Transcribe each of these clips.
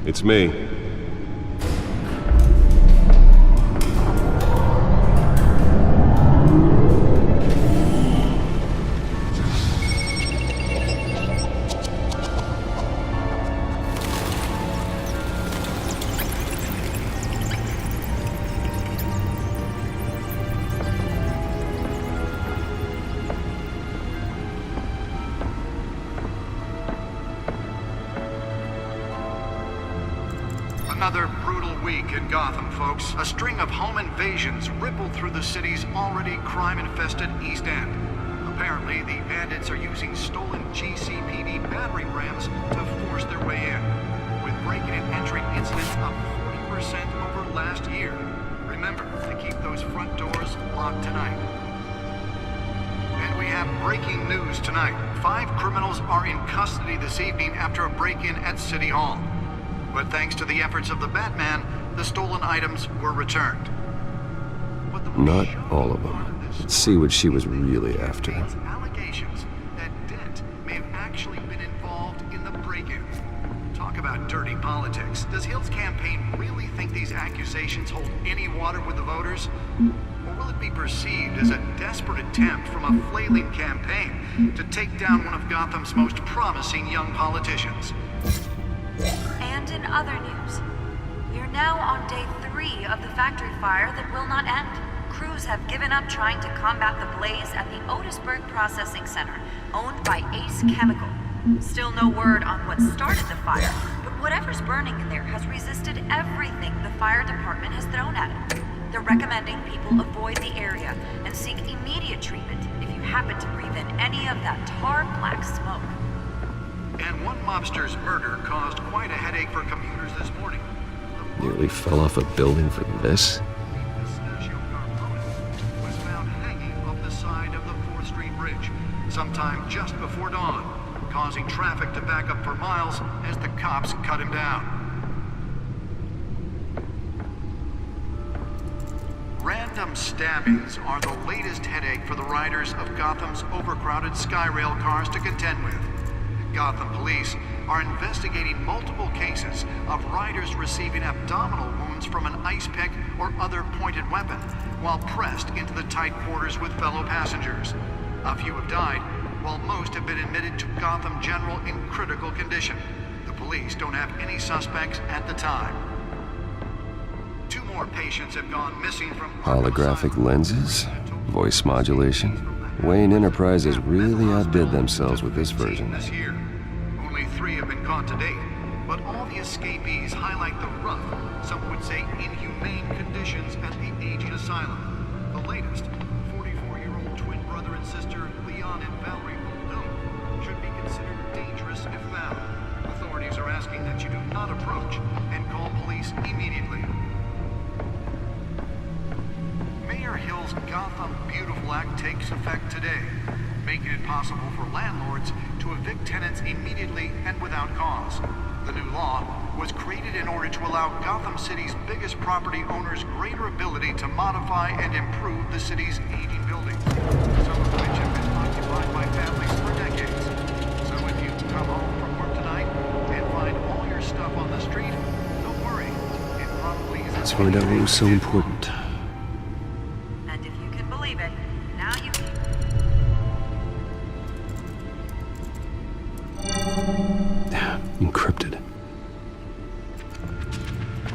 It's me. Another brutal week in Gotham, folks. A string of home invasions rippled through the city's already crime-infested East End. Apparently, the bandits are using stolen GCPD battering rams to force their way in, with break-in and entry incidents up 40% over last year. Remember to keep those front doors locked tonight. And we have breaking news tonight. 5 criminals are in custody this evening after a break-in at City Hall. But thanks to the efforts of the Batman, the stolen items were returned. Not all of them. Let's see what she was really after. Allegations that Dent may have actually been involved in the break-in. Talk about dirty politics. Does Hill's campaign really think these accusations hold any water with the voters? Or will it be perceived as a desperate attempt from a flailing campaign to take down one of Gotham's most promising young politicians? And in other news, we are now on day 3 of the factory fire that will not end. Crews have given up trying to combat the blaze at the Otisburg Processing Center, owned by Ace Chemical. Still no word on what started the fire, but whatever's burning in there has resisted everything the fire department has thrown at it. They're recommending people avoid the area and seek immediate treatment if you happen to breathe in any of that tar black smoke. And one mobster's murder caused quite a headache for commuters this morning. Nearly fell off a building for this? The pistachio component was found hanging off the side of the 4th Street Bridge sometime just before dawn, causing traffic to back up for miles as the cops cut him down. Random stabbings are the latest headache for the riders of Gotham's overcrowded Skyrail cars to contend with. Gotham police are investigating multiple cases of riders receiving abdominal wounds from an ice pick or other pointed weapon while pressed into the tight quarters with fellow passengers. A few have died, while most have been admitted to Gotham General in critical condition. The police don't have any suspects at the time. 2 more patients have gone missing from Holographic lenses? Voice modulation? Wayne Enterprises really outdid themselves with this version. This year. Only 3 have been caught to date, but all the escapees highlight the rough, some would say inhumane conditions at the aging asylum. The latest, 44-year-old twin brother and sister Leon and Valerie Muldoon, should be considered dangerous if found. Authorities are asking that you do not approach and call police immediately. Mayor Hill's Gotham Beautiful Act takes effect today, making it possible for landlords to evict tenants immediately and without cause. The new law was created in order to allow Gotham City's biggest property owners greater ability to modify and improve the city's aging buildings, some of which have been occupied by families for decades. So if you come home from work tonight and find all your stuff on the street, don't worry. It probably isn't. Let's find out what was so important. And if you can believe it, now you can. Encrypted.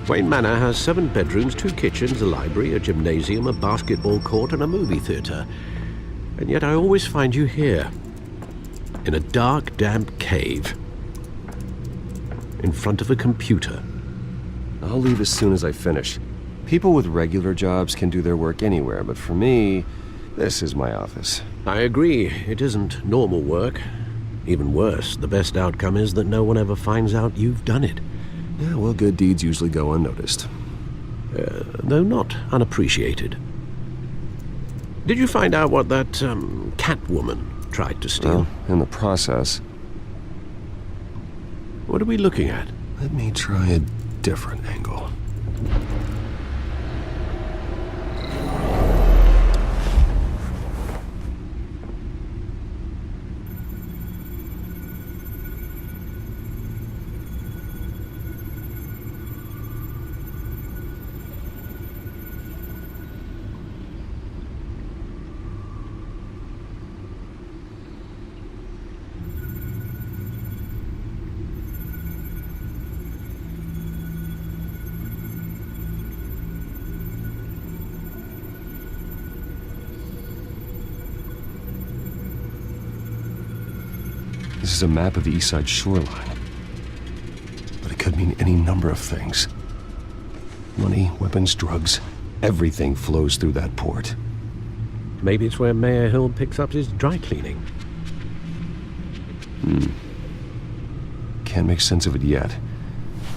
Wayne Manor has 7 bedrooms, 2 kitchens, a library, a gymnasium, a basketball court, and a movie theater. And yet I always find you here, in a dark, damp cave, in front of a computer. I'll leave as soon as I finish. People with regular jobs can do their work anywhere, but for me, this is my office. I agree, it isn't normal work. Even worse, the best outcome is that no one ever finds out you've done it. Yeah, well, good deeds usually go unnoticed. Though not unappreciated. Did you find out what that, Catwoman tried to steal? Well, in the process. What are we looking at? Let me try a different angle. This is a map of the east side shoreline. But it could mean any number of things. Money, weapons, drugs, everything flows through that port. Maybe it's where Mayor Hill picks up his dry cleaning. Can't make sense of it yet.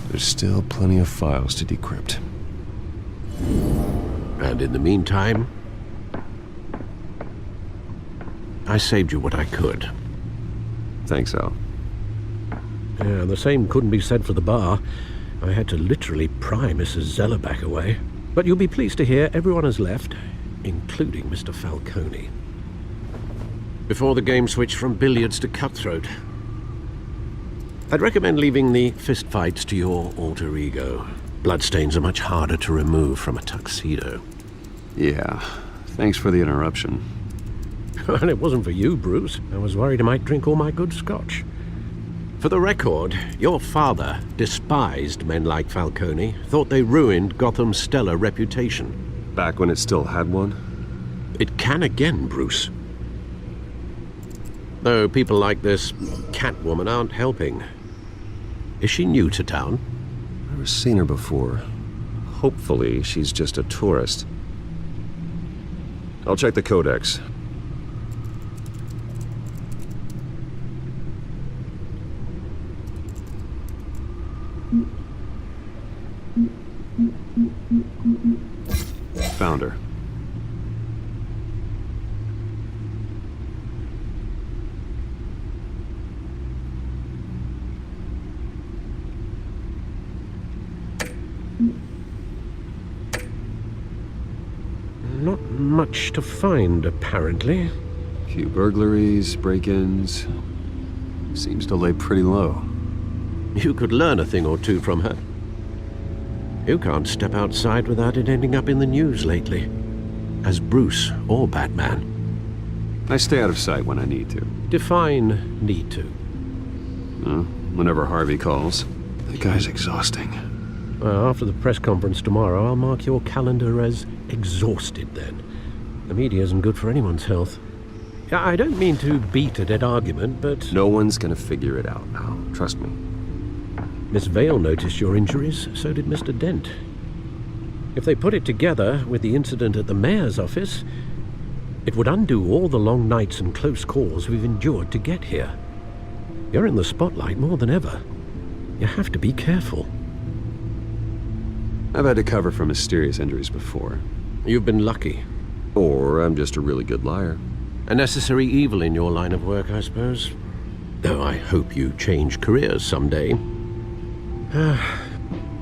There's still plenty of files to decrypt. And in the meantime, I saved you what I could. Thanks, Al. Yeah, the same couldn't be said for the bar. I had to literally pry Mrs. Zeller back away. But you'll be pleased to hear everyone has left, including Mr. Falcone. Before the game switched from billiards to cutthroat. I'd recommend leaving the fistfights to your alter ego. Bloodstains are much harder to remove from a tuxedo. Yeah, thanks for the interruption. And it wasn't for you, Bruce. I was worried I might drink all my good scotch. For the record, your father despised men like Falcone, thought they ruined Gotham's stellar reputation. Back when it still had one? It can again, Bruce. Though people like this Catwoman aren't helping. Is she new to town? Never seen her before. Hopefully, she's just a tourist. I'll check the codex. Found her. Not much to find, apparently. Few burglaries, break-ins. Seems to lay pretty low. You could learn a thing or two from her. You can't step outside without it ending up in the news lately. As Bruce or Batman. I stay out of sight when I need to. Define need to. Whenever Harvey calls. That guy's exhausting. Well, after the press conference tomorrow, I'll mark your calendar as exhausted then. The media isn't good for anyone's health. I don't mean to beat a dead argument, but... No one's gonna figure it out, Al. Trust me. Miss Vale noticed your injuries, so did Mr. Dent. If they put it together with the incident at the mayor's office, it would undo all the long nights and close calls we've endured to get here. You're in the spotlight more than ever. You have to be careful. I've had to cover for mysterious injuries before. You've been lucky. Or I'm just a really good liar. A necessary evil in your line of work, I suppose. Though I hope you change careers someday.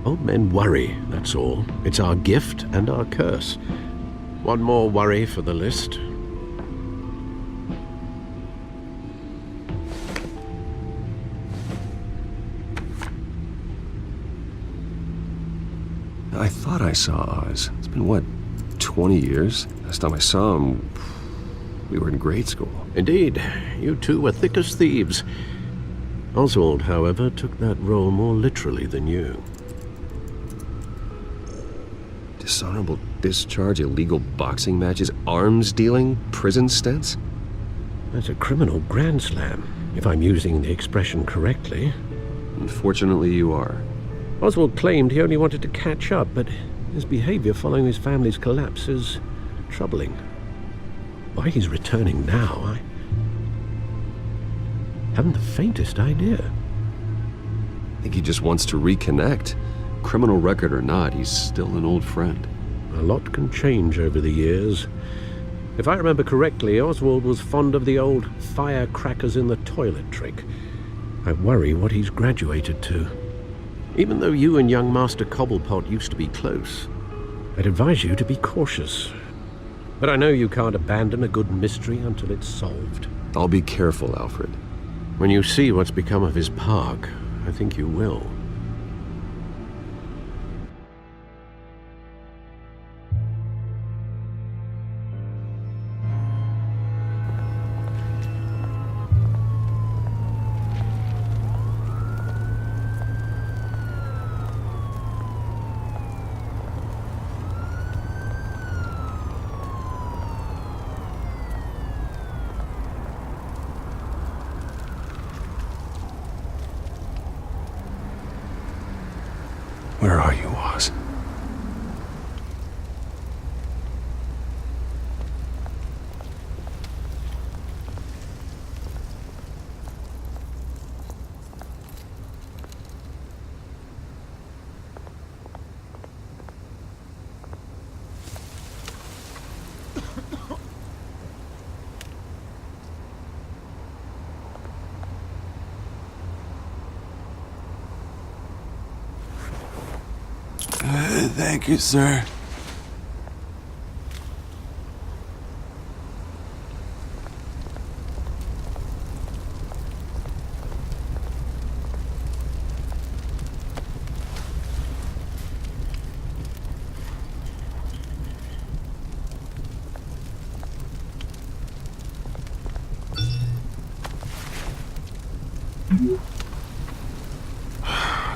Old men worry, that's all. It's our gift and our curse. One more worry for the list. I thought I saw Oz. It's been, what, 20 years? Last time I saw him, we were in grade school. Indeed, you two were thick as thieves. Oswald, however, took that role more literally than you. Dishonorable discharge, illegal boxing matches, arms dealing, prison stints? That's a criminal grand slam, if I'm using the expression correctly. Unfortunately, you are. Oswald claimed he only wanted to catch up, but his behavior following his family's collapse is troubling. Why he's returning now, I haven't the faintest idea. I think he just wants to reconnect. Criminal record or not, he's still an old friend. A lot can change over the years. If I remember correctly, Oswald was fond of the old firecrackers in the toilet trick. I worry what he's graduated to. Even though you and young Master Cobblepot used to be close, I'd advise you to be cautious. But I know you can't abandon a good mystery until it's solved. I'll be careful, Alfred. When you see what's become of his park, I think you will. Where are you, Oz? Thank you, sir.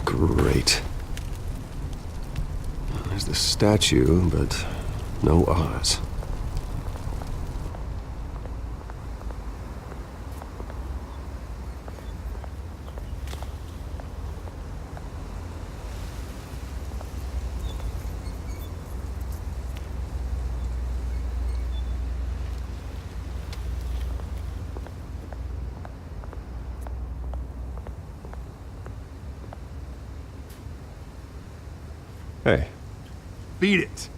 Great. There's the statue, but no Oz. Hey. Beat it.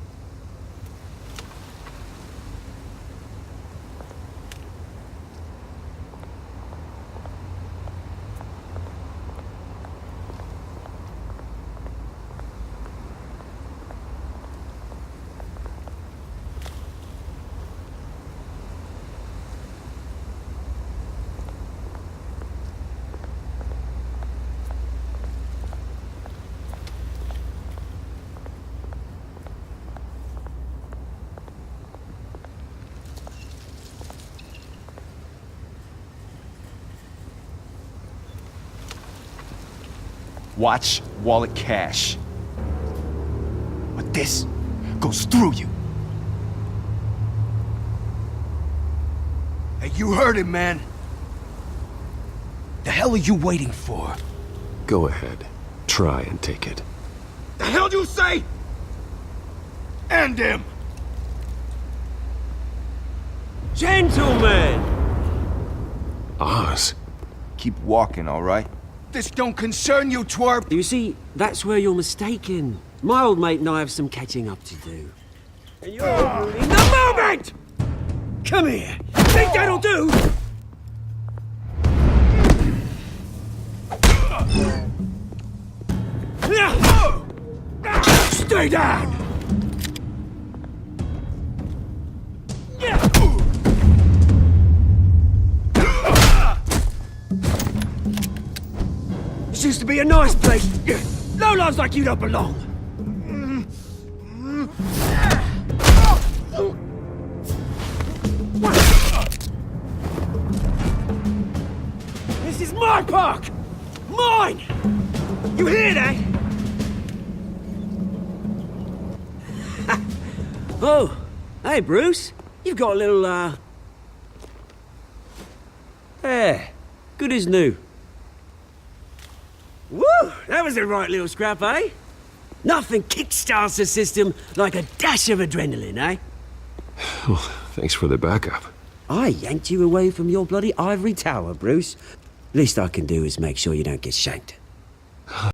Watch wallet cash. But this goes through you. Hey, you heard it, man. The hell are you waiting for? Go ahead. Try and take it. The hell do you say? End him! Gentlemen! Oz? Keep walking, all right? This don't concern you, twerp! You see, that's where you're mistaken. My old mate and I have some catching up to do. And you're ruining the moment! Come here! Think that'll do? Stay down! This used to be a nice place. No lives like you don't belong. This is my park! Mine! You hear that? Oh, hey, Bruce. You've got a little, There. Good as new. Woo! That was a right little scrap, eh? Nothing kickstarts the system like a dash of adrenaline, eh? Well, thanks for the backup. I yanked you away from your bloody ivory tower, Bruce. Least I can do is make sure you don't get shanked.